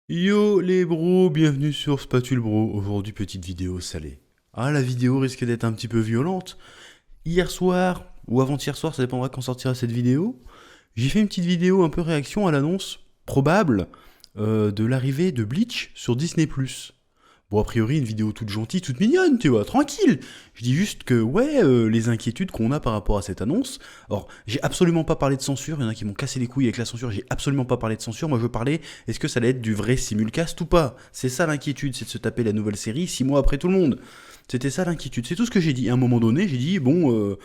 Yo les bros, bienvenue sur Spatule Bro. Aujourd'hui, petite vidéo salée. Ah, la vidéo risque d'être un petit peu violente. Hier soir, ou avant-hier soir, ça dépendra quand sortira cette vidéo, j'ai fait une petite vidéo un peu réaction à l'annonce probable de l'arrivée de Bleach sur Disney+. Bon, a priori, une vidéo toute gentille, toute mignonne, tu vois, tranquille. Je dis juste que, ouais, les inquiétudes qu'on a par rapport à cette annonce. Alors, j'ai absolument pas parlé de censure, il y en a qui m'ont cassé les couilles avec la censure, j'ai absolument pas parlé de censure. Moi, je parlais, est-ce que ça allait être du vrai simulcast ou pas? C'est ça l'inquiétude, c'est de se taper la nouvelle série 6 mois après tout le monde. C'était ça l'inquiétude, c'est tout ce que j'ai dit. À un moment donné, j'ai dit, bon,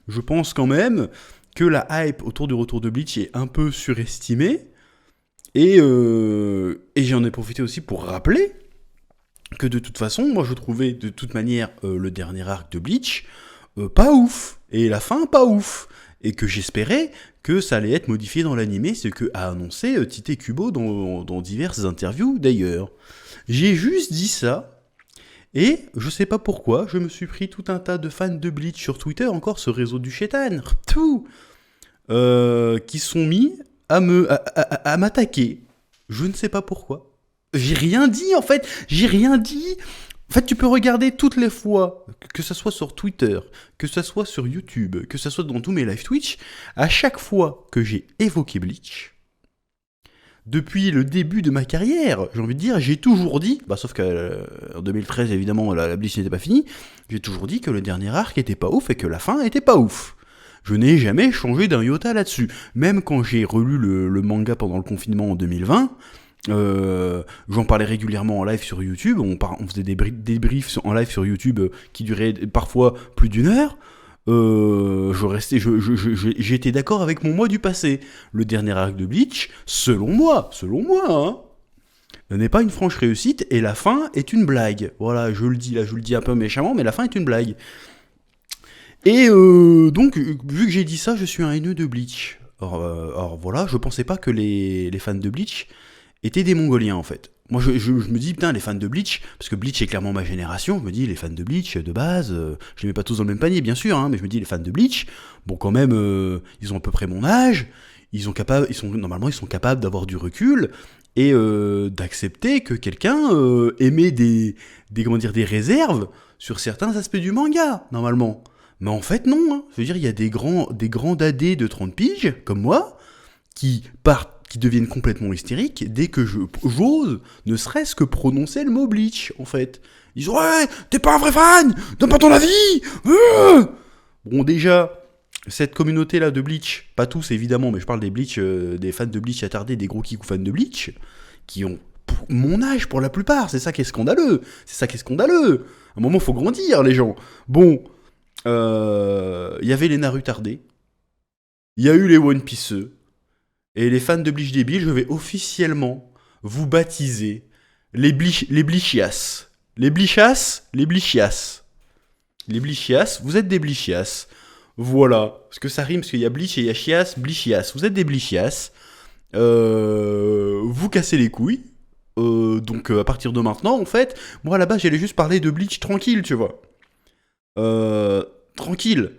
je pense quand même que la hype autour du retour de Bleach est un peu surestimée. Et j'en ai profité aussi pour rappeler que de toute façon, moi je trouvais de toute manière le dernier arc de Bleach pas ouf, et la fin pas ouf, et que j'espérais que ça allait être modifié dans l'animé, ce que a annoncé Tite Kubo dans diverses interviews d'ailleurs. J'ai juste dit ça, et je sais pas pourquoi, je me suis pris tout un tas de fans de Bleach sur Twitter, encore ce réseau du chétan, tout, qui sont mis à m'attaquer. Je ne sais pas pourquoi. J'ai rien dit en fait, j'ai rien dit. En fait, tu peux regarder toutes les fois, que ce soit sur Twitter, que ce soit sur YouTube, que ce soit dans tous mes live Twitch, à chaque fois que j'ai évoqué Bleach, depuis le début de ma carrière, j'ai envie de dire, j'ai toujours dit, bah sauf qu'en 2013 évidemment la Bleach n'était pas finie, j'ai toujours dit que le dernier arc était pas ouf et que la fin était pas ouf. Je n'ai jamais changé d'un iota là-dessus. Même quand j'ai relu le manga pendant le confinement en 2020, j'en parlais régulièrement en live sur YouTube. On faisait des briefs en live sur YouTube qui duraient parfois plus d'une heure. J'étais d'accord avec mon moi du passé. Le dernier arc de Bleach, selon moi, hein, n'est pas une franche réussite et la fin est une blague. Voilà, je le dis là, je le dis un peu méchamment, mais la fin est une blague. Et donc, vu que j'ai dit ça, je suis un haineux de Bleach. Alors voilà, je pensais pas que les fans de Bleach étaient des Mongoliens en fait. Moi je me dis, putain, les fans de Bleach, parce que Bleach est clairement ma génération, je me dis, les fans de Bleach, de base, je les mets pas tous dans le même panier, bien sûr, hein, mais je me dis, les fans de Bleach, bon, quand même, ils ont à peu près mon âge, normalement, ils sont capables d'avoir du recul et d'accepter que quelqu'un émet comment dire, des réserves sur certains aspects du manga, normalement. Mais en fait, non. Hein. Je veux dire, il y a des grands dadés de 30 piges, comme moi, qui deviennent complètement hystériques dès que j'ose, ne serait-ce que prononcer le mot Bleach, en fait. Ils disent, ouais, t'es pas un vrai fan, donne pas ton avis. Bon, déjà, cette communauté-là de Bleach, pas tous évidemment, mais je parle des Bleach, des fans de Bleach attardés, des gros kikou fans de Bleach, qui ont mon âge pour la plupart. C'est ça qui est scandaleux. À un moment, faut grandir, les gens. Bon, il y avait les Narutardés, il y a eu les One Pieceux, et les fans de Bleach débiles, je vais officiellement vous baptiser les Bleachias. Les Bleachas, les Bleachias. Les Bleachias, vous êtes des Bleachias. Voilà, parce que ça rime, parce qu'il y a Bleach et il y a Chias, Bleachias. Vous êtes des Bleachias. Vous cassez les couilles. Donc à partir de maintenant, en fait, moi là-bas, j'allais juste parler de Bleach tranquille, tu vois. Tranquille.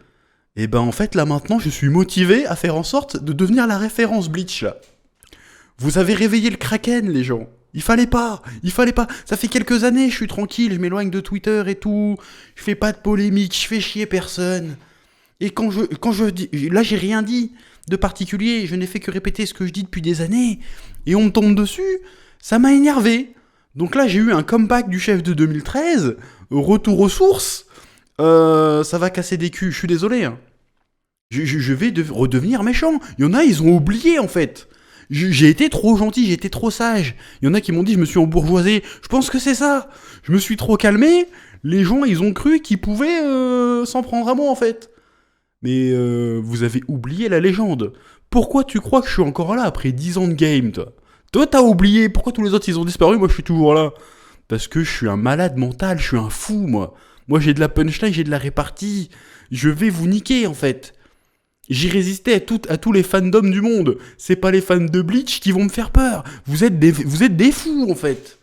Et ben en fait là maintenant je suis motivé à faire en sorte de devenir la référence Bleach là. Vous avez réveillé le Kraken les gens. Il fallait pas. Ça fait quelques années, je suis tranquille, je m'éloigne de Twitter et tout. Je fais pas de polémique, je fais chier personne. Et quand je dis, là j'ai rien dit de particulier, je n'ai fait que répéter ce que je dis depuis des années. Et on me tombe dessus, ça m'a énervé. Donc là j'ai eu un comeback du chef de 2013, retour aux sources. Ça va casser des culs, je suis désolé. Hein. Je vais redevenir méchant. Il y en a, ils ont oublié en fait. J'ai été trop gentil, j'ai été trop sage. Il y en a qui m'ont dit je me suis embourgeoisé. Je pense que c'est ça. Je me suis trop calmé. Les gens, ils ont cru qu'ils pouvaient s'en prendre à moi en fait. Mais vous avez oublié la légende. Pourquoi tu crois que je suis encore là après 10 ans de game, toi? Toi, t'as oublié. Pourquoi tous les autres, ils ont disparu? Moi, je suis toujours là. Parce que je suis un malade mental, je suis un fou, moi. Moi, j'ai de la punchline, j'ai de la répartie. Je vais vous niquer, en fait. J'ai résisté à tous les fandoms du monde. C'est pas les fans de Bleach qui vont me faire peur. Vous êtes des fous, en fait.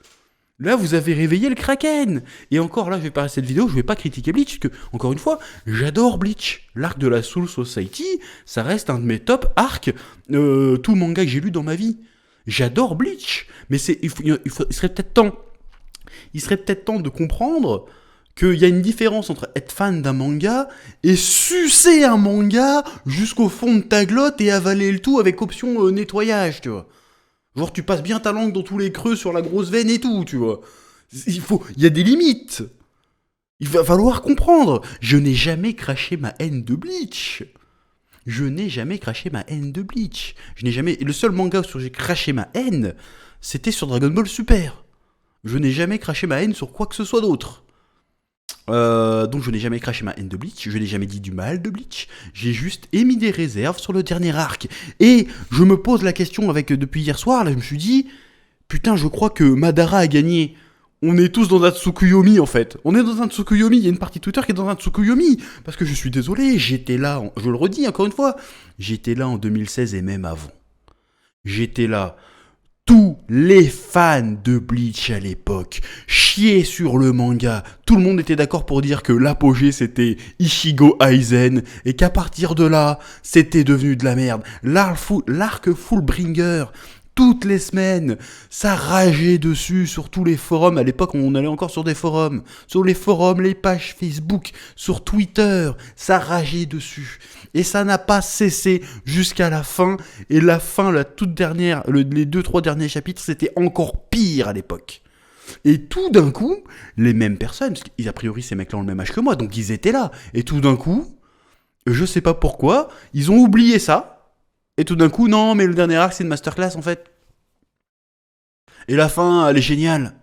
Là, vous avez réveillé le Kraken. Et encore, là, je vais pas cette vidéo, je vais pas critiquer Bleach, parce que, encore une fois, j'adore Bleach. L'arc de la Soul Society, ça reste un de mes top arcs, tout manga que j'ai lu dans ma vie. J'adore Bleach, mais il serait peut-être temps. Il serait peut-être temps de comprendre qu'il y a une différence entre être fan d'un manga et sucer un manga jusqu'au fond de ta glotte et avaler le tout avec option nettoyage, tu vois. Genre tu passes bien ta langue dans tous les creux sur la grosse veine et tout, tu vois. Il y a des limites. Il va falloir comprendre. Je n'ai jamais craché ma haine de Bleach. Je n'ai jamais craché ma haine de Bleach. Je n'ai jamais. Le seul manga sur lequel j'ai craché ma haine, c'était sur Dragon Ball Super. Je n'ai jamais craché ma haine sur quoi que ce soit d'autre. Donc je n'ai jamais craché ma haine de Bleach, je n'ai jamais dit du mal de Bleach, j'ai juste émis des réserves sur le dernier arc. Et je me pose la question depuis hier soir, là je me suis dit, putain je crois que Madara a gagné. On est tous dans un Tsukuyomi en fait. On est dans un Tsukuyomi, il y a une partie Twitter qui est dans un Tsukuyomi. Parce que je suis désolé, j'étais là, je le redis encore une fois, j'étais là en 2016 et même avant. J'étais là. Tous les fans de Bleach à l'époque chiaient sur le manga. Tout le monde était d'accord pour dire que l'apogée c'était Ichigo Aizen et qu'à partir de là, c'était devenu de la merde. L'arc Fullbringer, toutes les semaines, ça rageait dessus sur tous les forums. À l'époque, on allait encore sur des forums. Sur les forums, les pages Facebook, sur Twitter, ça rageait dessus. Et ça n'a pas cessé jusqu'à la fin. Et la fin, la toute dernière, les 2-3 derniers chapitres, c'était encore pire à l'époque. Et tout d'un coup, les mêmes personnes, parce qu'a priori ces mecs-là ont le même âge que moi, donc ils étaient là. Et tout d'un coup, je sais pas pourquoi, ils ont oublié ça. Et tout d'un coup, non, mais le dernier arc, c'est une masterclass, en fait. Et la fin, elle est géniale.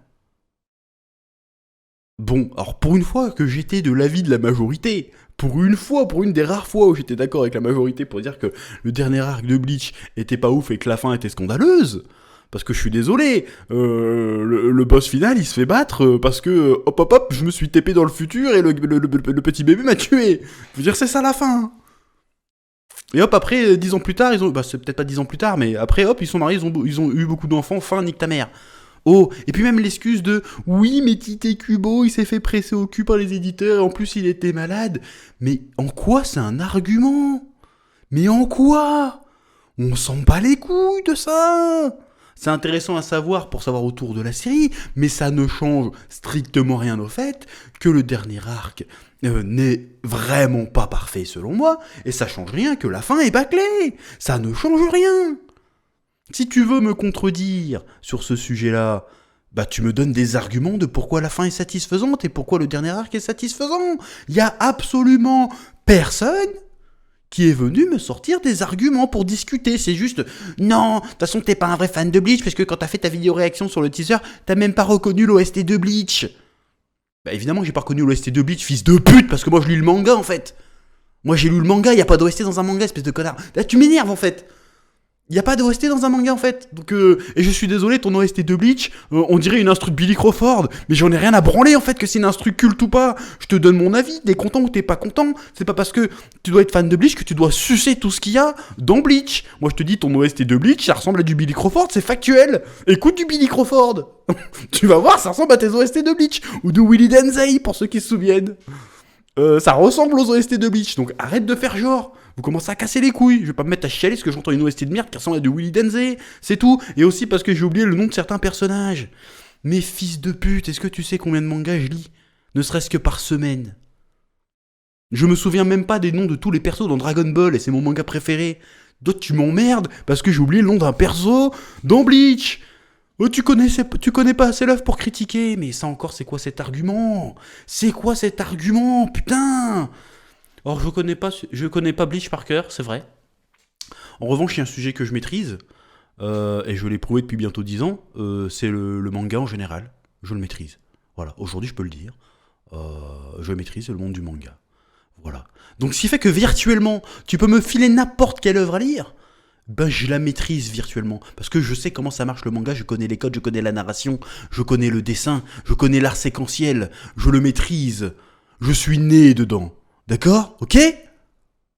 Bon, alors pour une fois que j'étais de l'avis de la majorité, pour une des rares fois où j'étais d'accord avec la majorité pour dire que le dernier arc de Bleach était pas ouf et que la fin était scandaleuse, parce que je suis désolé, le boss final, il se fait battre parce que, hop, je me suis TP dans le futur et le petit bébé m'a tué. Je veux dire, c'est ça la fin. Et hop, après, 10 ans plus tard, c'est peut-être pas 10 ans plus tard, mais après, hop, ils sont mariés, ils ont eu beaucoup d'enfants, fin, nique ta mère. Oh, et puis même l'excuse de oui, mais Tite Kubo, il s'est fait presser au cul par les éditeurs, et en plus il était malade. Mais en quoi c'est un argument? Mais en quoi? On s'en bat les couilles de ça. C'est intéressant à savoir pour savoir autour de la série, mais ça ne change strictement rien au fait que le dernier arc n'est vraiment pas parfait selon moi, et ça change rien que la fin est bâclée. Ça ne change rien. Si tu veux me contredire sur ce sujet-là, bah tu me donnes des arguments de pourquoi la fin est satisfaisante et pourquoi le dernier arc est satisfaisant. Il y a absolument personne qui est venu me sortir des arguments pour discuter. C'est juste, non, de toute façon, t'es pas un vrai fan de Bleach, parce que quand t'as fait ta vidéo réaction sur le teaser, t'as même pas reconnu l'OST de Bleach. Bah évidemment, j'ai pas reconnu l'OST de Bleach, fils de pute, parce que moi je lis le manga en fait. Moi j'ai lu le manga, y a pas d'OST dans un manga, espèce de connard. Là, tu m'énerves en fait. Il n'y a pas d'OST dans un manga en fait. Donc, et je suis désolé, ton OST de Bleach, on dirait une instru de Billy Crawford, mais j'en ai rien à branler en fait que c'est une instru culte ou pas. Je te donne mon avis, t'es content ou t'es pas content. C'est pas parce que tu dois être fan de Bleach que tu dois sucer tout ce qu'il y a dans Bleach. Moi je te dis, ton OST de Bleach, ça ressemble à du Billy Crawford, c'est factuel. Écoute du Billy Crawford. Tu vas voir, ça ressemble à tes OST de Bleach. Ou de Willy Denzei, pour ceux qui se souviennent. Ça ressemble aux OST de Bleach, donc arrête de faire genre. Vous commencez à casser les couilles. Je vais pas me mettre à chialer parce que j'entends une OST de merde qui ressemble à du Willy Denzei, c'est tout. Et aussi parce que j'ai oublié le nom de certains personnages. Mais fils de pute, est-ce que tu sais combien de mangas je lis? Ne serait-ce que par semaine. Je me souviens même pas des noms de tous les persos dans Dragon Ball et c'est mon manga préféré. D'autres tu m'emmerdes parce que j'ai oublié le nom d'un perso dans Bleach. Oh, tu connais pas assez l'œuvre pour critiquer, mais ça encore, c'est quoi cet argument? C'est quoi cet argument, putain? Or, je connais pas Bleach par cœur, c'est vrai. En revanche, il y a un sujet que je maîtrise, et je l'ai prouvé depuis bientôt 10 ans, c'est le manga en général. Je le maîtrise. Voilà, aujourd'hui, je peux le dire. Je maîtrise le monde du manga. Voilà. Donc, ce qui fait que virtuellement, tu peux me filer n'importe quelle œuvre à lire. Ben, je la maîtrise virtuellement. Parce que je sais comment ça marche le manga, je connais les codes, je connais la narration, je connais le dessin, je connais l'art séquentiel, je le maîtrise. Je suis né dedans. D'accord? Ok?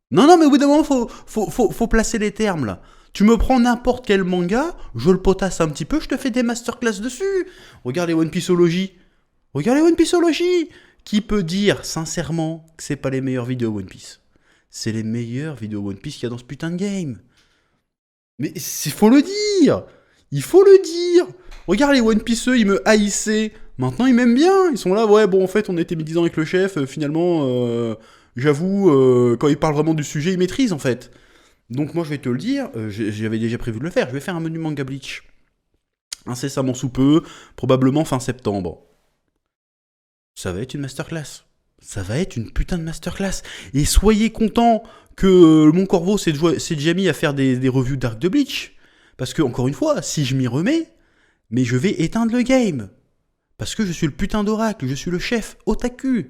Non, mais au bout d'un moment, faut placer les termes, là. Tu me prends n'importe quel manga, je le potasse un petit peu, je te fais des masterclass dessus. Regarde les One Pieceology. Regarde les One Pieceology. Qui peut dire, sincèrement, que c'est pas les meilleures vidéos One Piece? C'est les meilleures vidéos One Piece qu'il y a dans ce putain de game. Mais il faut le dire. Il faut le dire. Regarde les One Pieceeux, ils me haïssaient. Maintenant, ils m'aiment bien. Ils sont là, ouais, bon, en fait, on était médisants avec le chef. Finalement, j'avoue, quand il parle vraiment du sujet, il maîtrise, en fait. Donc, moi, je vais te le dire, j'avais déjà prévu de le faire. Je vais faire un menu manga Bleach. Incessamment sous peu, probablement fin septembre. Ça va être une masterclass. Ça va être une putain de masterclass. Et soyez contents que mon corbeau s'est déjà mis à faire des revues d'arc de Bleach. Parce que, encore une fois, si je m'y remets, mais je vais éteindre le game. Parce que je suis le putain d'oracle, je suis le chef otaku.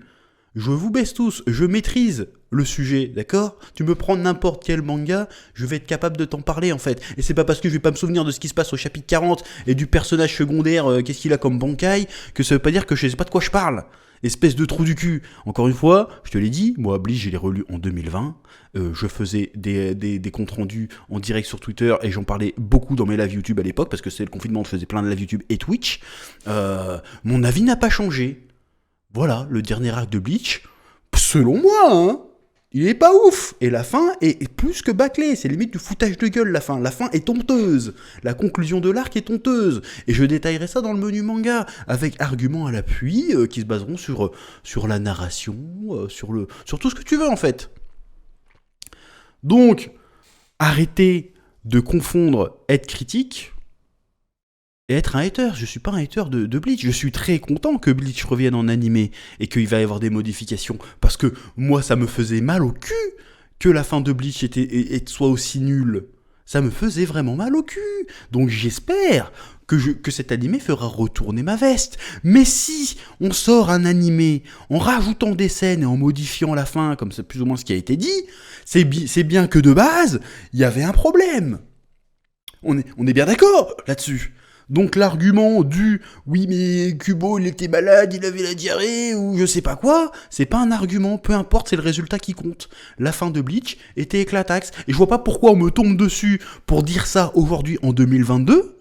Je vous baisse tous, je maîtrise le sujet, d'accord ? Tu me prends n'importe quel manga, je vais être capable de t'en parler en fait. Et c'est pas parce que je vais pas me souvenir de ce qui se passe au chapitre 40 et du personnage secondaire, qu'est-ce qu'il a comme bankai, que ça veut pas dire que je sais pas de quoi je parle. Espèce de trou du cul. Encore une fois, je te l'ai dit, moi Bleach, je l'ai relu en 2020. Je faisais des comptes rendus en direct sur Twitter et j'en parlais beaucoup dans mes lives YouTube à l'époque parce que c'était le confinement, je faisais plein de lives YouTube et Twitch. Mon avis n'a pas changé. Voilà, le dernier arc de Bleach, selon moi, hein, il est pas ouf. Et la fin est plus que bâclée, c'est limite du foutage de gueule la fin. La fin est honteuse, la conclusion de l'arc est honteuse. Et je détaillerai ça dans le menu manga, avec arguments à l'appui qui se baseront sur la narration, sur tout ce que tu veux en fait. Donc, arrêtez de confondre être critique et être un hater. Je suis pas un hater de Bleach. Je suis très content que Bleach revienne en animé et qu'il va y avoir des modifications. Parce que moi, ça me faisait mal au cul que la fin de Bleach soit aussi nulle. Ça me faisait vraiment mal au cul. Donc j'espère que cet animé fera retourner ma veste. Mais si on sort un animé en rajoutant des scènes et en modifiant la fin, comme c'est plus ou moins ce qui a été dit, c'est bien que de base, il y avait un problème. On est bien d'accord là-dessus. Donc l'argument du « oui mais Kubo il était malade, il avait la diarrhée » ou je sais pas quoi, c'est pas un argument, peu importe, c'est le résultat qui compte. La fin de Bleach était éclataxe, et je vois pas pourquoi on me tombe dessus pour dire ça aujourd'hui en 2022,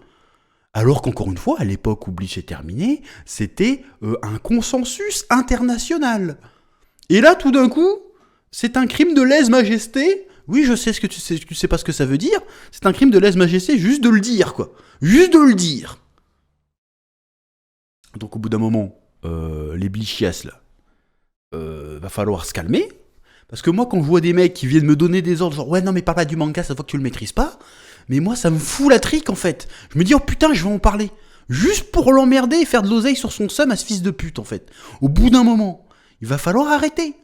alors qu'encore une fois, à l'époque où Bleach est terminé, c'était un consensus international. Et là tout d'un coup, c'est un crime de lèse-majesté. Oui, je sais ce que tu sais pas ce que ça veut dire. C'est un crime de lèse-majesté juste de le dire, quoi. Juste de le dire. Donc au bout d'un moment, les blichias, là, va falloir se calmer. Parce que moi, quand je vois des mecs qui viennent me donner des ordres, genre, ouais, non, mais parle pas du manga, ça voit que tu le maîtrises pas. Mais moi, ça me fout la trique, en fait. Je me dis, oh putain, je vais en parler. Juste pour l'emmerder et faire de l'oseille sur son seum à ce fils de pute, en fait. Au bout d'un moment, il va falloir arrêter.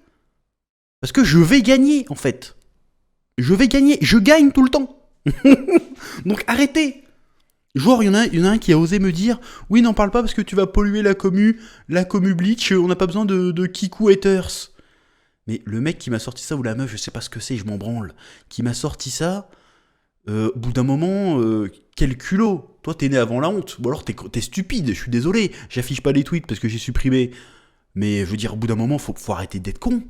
Parce que je vais gagner, en fait. Je vais gagner. Je gagne tout le temps. Donc arrêtez. Genre, il y en a un qui a osé me dire « Oui, n'en parle pas parce que tu vas polluer la commu Bleach, on n'a pas besoin de Kiku haters. » Mais le mec qui m'a sorti ça, ou la meuf, je sais pas ce que c'est, je m'en branle, qui m'a sorti ça, au bout d'un moment, quel culot. Toi, t'es né avant la honte. Ou alors, t'es stupide, je suis désolé. J'affiche pas les tweets parce que j'ai supprimé. Mais je veux dire, au bout d'un moment, faut arrêter d'être con.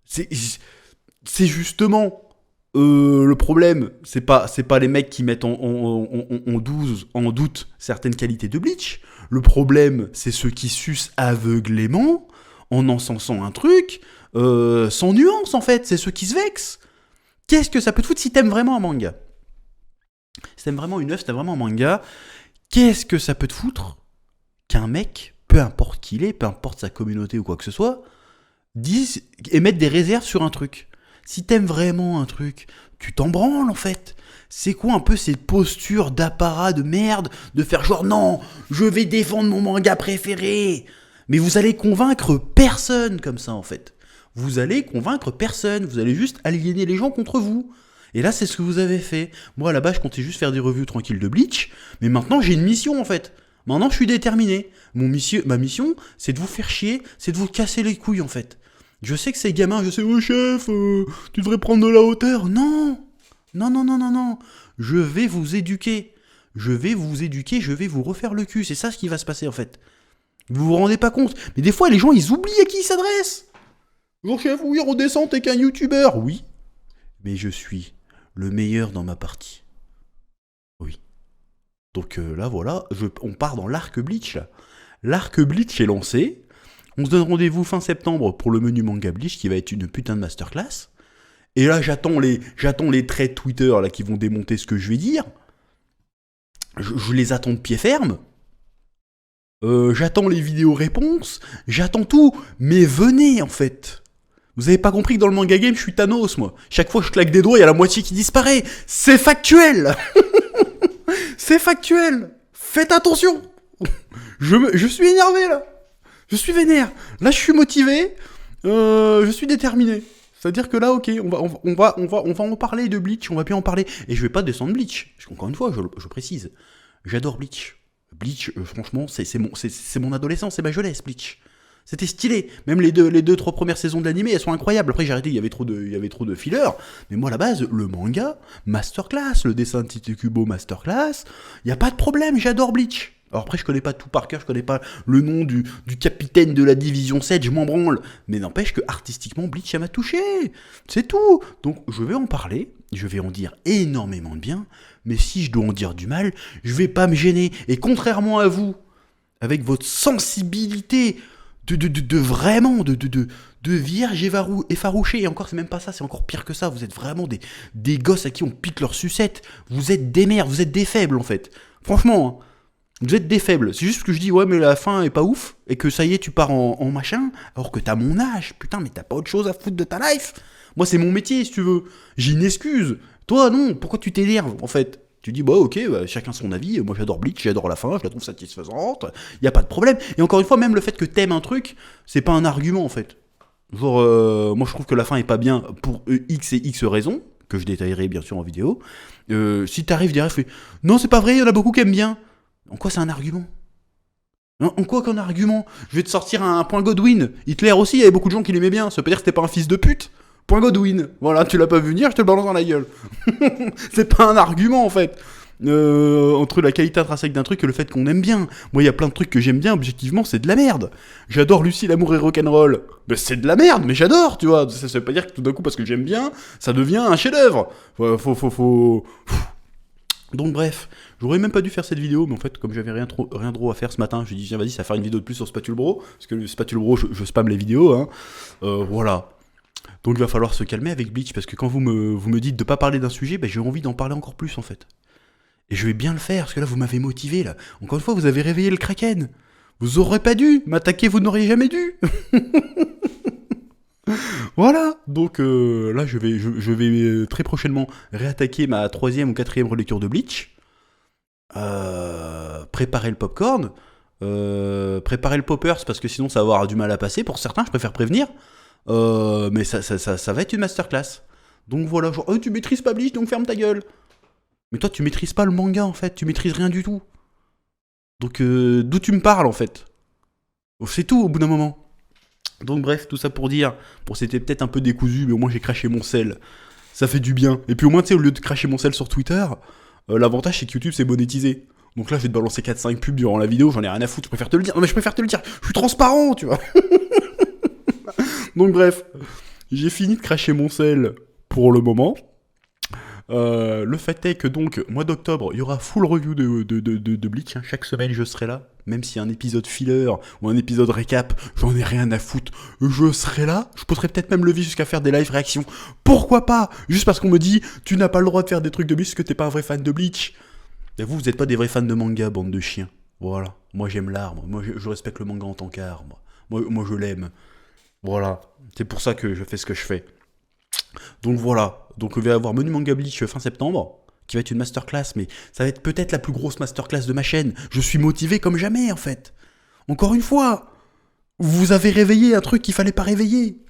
C'est justement... le problème, c'est pas les mecs qui mettent en doute certaines qualités de Bleach. Le problème, c'est ceux qui sucent aveuglément en encensant un truc sans nuance, en fait. C'est ceux qui se vexent. Qu'est-ce que ça peut te foutre si t'aimes vraiment un manga ? Si t'aimes vraiment une œuvre, si t'aimes vraiment un manga, qu'est-ce que ça peut te foutre qu'un mec, peu importe qui il est, peu importe sa communauté ou quoi que ce soit, dise et mette des réserves sur un truc ? Si t'aimes vraiment un truc, tu t'en branles en fait. C'est quoi un peu cette posture d'apparat de merde de faire genre non, je vais défendre mon manga préféré. Mais vous allez convaincre personne comme ça en fait. Vous allez convaincre personne, vous allez juste aliéner les gens contre vous. Et là c'est ce que vous avez fait. Moi à la base je comptais juste faire des revues tranquilles de Bleach, mais maintenant j'ai une mission en fait. Maintenant je suis déterminé. Ma mission c'est de vous faire chier, c'est de vous casser les couilles en fait. Je sais que c'est gamin, je sais, oh chef, tu devrais prendre de la hauteur. Non. Je vais vous éduquer. Je vais vous refaire le cul. C'est ça ce qui va se passer en fait. Vous vous rendez pas compte. Mais des fois, les gens, ils oublient à qui ils s'adressent. Genre chef, oui, redescends, t'es qu'un youtubeur. Oui. Mais je suis le meilleur dans ma partie. Oui. Donc là, voilà, on part dans l'arc Bleach là. L'arc Bleach est lancé. On se donne rendez-vous fin septembre pour le menu manga Bleach qui va être une putain de masterclass. Et là, j'attends les traits Twitter là qui vont démonter ce que je vais dire. je les attends de pied ferme. J'attends les vidéos réponses, j'attends tout, mais venez en fait. Vous avez pas compris que dans le manga game, je suis Thanos, moi. Chaque fois que je claque des doigts, il y a la moitié qui disparaît. C'est factuel. C'est factuel. Faites attention. Je suis énervé là. Je suis vénère. Là, je suis motivé. Je suis déterminé. C'est-à-dire que là, ok, on va en parler de Bleach, on va bien en parler. Et je vais pas descendre Bleach. Parce qu'encore une fois, je précise, j'adore Bleach. Bleach, franchement, c'est mon adolescence, c'est ma jeunesse, Bleach. C'était stylé. Même les deux, trois premières saisons de l'animé, elles sont incroyables. Après, j'ai arrêté, il y avait trop de fillers. Mais moi, à la base, le manga, masterclass. Le dessin de Tite Kubo, masterclass. Il n'y a pas de problème, j'adore Bleach. Alors après, je connais pas tout par cœur, je connais pas le nom du capitaine de la division 7, je m'en branle. Mais n'empêche que artistiquement, Bleach, ça m'a touché. C'est tout. Donc, je vais en parler, je vais en dire énormément de bien. Mais si je dois en dire du mal, je vais pas me gêner. Et contrairement à vous, avec votre sensibilité de vraiment, de vierge effarouchée, et encore c'est même pas ça, c'est encore pire que ça, vous êtes vraiment des gosses à qui on pique leur sucette, vous êtes des mères, vous êtes des faibles en fait. Franchement, hein, vous êtes des faibles, c'est juste que je dis ouais mais la fin est pas ouf, et que ça y est tu pars en machin, alors que t'as mon âge, putain mais t'as pas autre chose à foutre de ta life. Moi c'est mon métier si tu veux, j'ai une excuse. Toi, non, pourquoi tu t'énerves, en fait? Tu dis, bah ok, bah, chacun son avis, moi j'adore Bleach, j'adore la fin, je la trouve satisfaisante, y a pas de problème. Et encore une fois, même le fait que t'aimes un truc, c'est pas un argument, en fait. Genre, moi je trouve que la fin est pas bien pour X et X raisons, que je détaillerai bien sûr en vidéo. Si t'arrives derrière, fais, non, c'est pas vrai, y en a beaucoup qui aiment bien. En quoi c'est un argument? En quoi qu'un argument? Je vais te sortir un point Godwin. Hitler aussi, il y avait beaucoup de gens qui l'aimaient bien, ça veut pas dire que c'était pas un fils de pute. Point Godwin. Voilà, tu l'as pas vu venir, je te le balance dans la gueule. C'est pas un argument en fait. Entre la qualité intrinsèque d'un truc et le fait qu'on aime bien. Moi, il y a plein de trucs que j'aime bien, objectivement, c'est de la merde. J'adore Lucie, l'amour et rock'n'roll. Mais c'est de la merde, mais j'adore, tu vois. Ça veut pas dire que tout d'un coup, parce que j'aime bien, ça devient un chef-d'œuvre. Faut. Donc bref, j'aurais même pas dû faire cette vidéo, mais en fait, comme j'avais rien trop à faire ce matin, j'ai dit, tiens, vas-y, ça va faire une vidéo de plus sur Spatule Bro, parce que le Spatule Bro, je spamme les vidéos, hein. Voilà. Donc il va falloir se calmer avec Bleach, parce que quand vous me dites de pas parler d'un sujet, ben, j'ai envie d'en parler encore plus en fait. Et je vais bien le faire, parce que là vous m'avez motivé là. Encore une fois, vous avez réveillé le Kraken. Vous aurez pas dû m'attaquer, vous n'auriez jamais dû. Voilà, donc là je vais très prochainement réattaquer ma 3e ou 4e relecture de Bleach. Préparer le popcorn. Préparer le poppers, parce que sinon ça va avoir du mal à passer. Pour certains, je préfère prévenir. Mais ça va être une masterclass. Donc voilà, genre, tu maîtrises pas Bleach, donc ferme ta gueule. Mais toi, tu maîtrises pas le manga, en fait. Tu maîtrises rien du tout. Donc, d'où tu me parles, en fait? C'est tout, au bout d'un moment. Donc bref, tout ça pour dire, bon, c'était peut-être un peu décousu, mais au moins j'ai craché mon sel. Ça fait du bien. Et puis au moins, tu sais, au lieu de cracher mon sel sur Twitter, l'avantage, c'est que YouTube, c'est monétisé. Donc là, je vais te balancer 4-5 pubs durant la vidéo, j'en ai rien à foutre, je préfère te le dire. Non, mais je préfère te le dire. Je suis transparent, tu vois. Donc bref, j'ai fini de cracher mon sel pour le moment. Le fait est que donc, mois d'octobre, il y aura full review de Bleach. Hein. Chaque semaine, je serai là. Même s'il y a un épisode filler ou un épisode récap, j'en ai rien à foutre. Je serai là. Je pousserai peut-être même le vice jusqu'à faire des live réactions. Pourquoi pas? Juste parce qu'on me dit, tu n'as pas le droit de faire des trucs de Bleach parce que t'es pas un vrai fan de Bleach. Et vous êtes pas des vrais fans de manga, bande de chiens. Voilà. Moi, j'aime l'art. Moi, je respecte le manga en tant qu'art. Moi, je l'aime. Voilà. C'est pour ça que je fais ce que je fais. Donc voilà, donc il va y avoir Menu Manga Bleach fin septembre, qui va être une masterclass, mais ça va être peut-être la plus grosse masterclass de ma chaîne. Je suis motivé comme jamais en fait. Encore une fois, vous avez réveillé un truc qu'il fallait pas réveiller.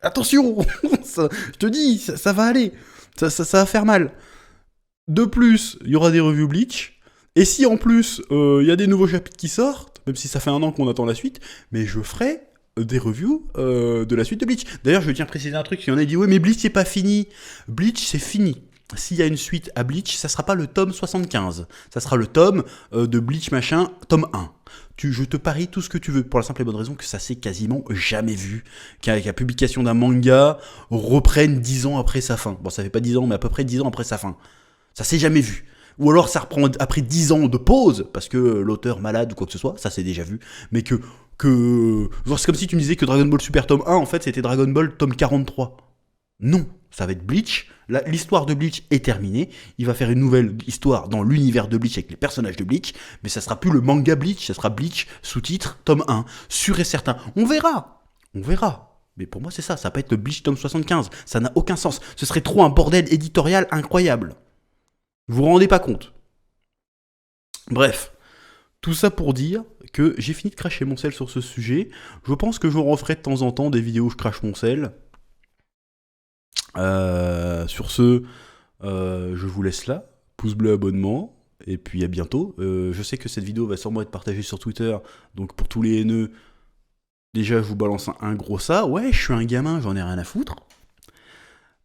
Attention, je te dis, ça va aller, ça va faire mal. De plus, il y aura des reviews Bleach, et si en plus il y a des nouveaux chapitres qui sortent, même si ça fait 1 an qu'on attend la suite, mais je ferai des reviews de la suite de Bleach. D'ailleurs, je tiens à préciser un truc, il y en a dit, ouais, mais Bleach, c'est pas fini. Bleach, c'est fini. S'il y a une suite à Bleach, ça sera pas le tome 75. Ça sera le tome de Bleach machin, tome 1. Je te parie tout ce que tu veux, pour la simple et bonne raison que ça s'est quasiment jamais vu. Qu'avec la publication d'un manga reprenne 10 ans après sa fin. Bon, ça fait pas 10 ans, mais à peu près 10 ans après sa fin. Ça s'est jamais vu. Ou alors ça reprend après 10 ans de pause, parce que l'auteur malade ou quoi que ce soit, ça c'est déjà vu, mais que genre, c'est comme si tu me disais que Dragon Ball Super tome 1, en fait, c'était Dragon Ball tome 43. Non, Ça va être Bleach. L'histoire de Bleach est terminée. Il va faire une nouvelle histoire dans l'univers de Bleach avec les personnages de Bleach. Mais ça sera plus le manga Bleach, ça sera Bleach sous-titre tome 1. Sûr et certain. On verra. On verra. Mais pour moi, c'est ça. Ça va pas être le Bleach tome 75. Ça n'a aucun sens. Ce serait trop un bordel éditorial incroyable. Vous vous rendez pas compte. Bref. Tout ça pour dire que j'ai fini de cracher mon sel sur ce sujet. Je pense que je referai de temps en temps des vidéos où je crache mon sel. Sur ce, je vous laisse là. Pouce bleu, abonnement. Et puis à bientôt. Je sais que cette vidéo va sûrement être partagée sur Twitter. Donc pour tous les haineux, déjà je vous balance un gros ça. Ouais, je suis un gamin, j'en ai rien à foutre.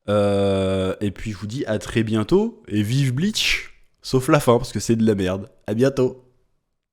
Et puis je vous dis à très bientôt. Et vive Bleach. Sauf la fin, parce que c'est de la merde. À bientôt.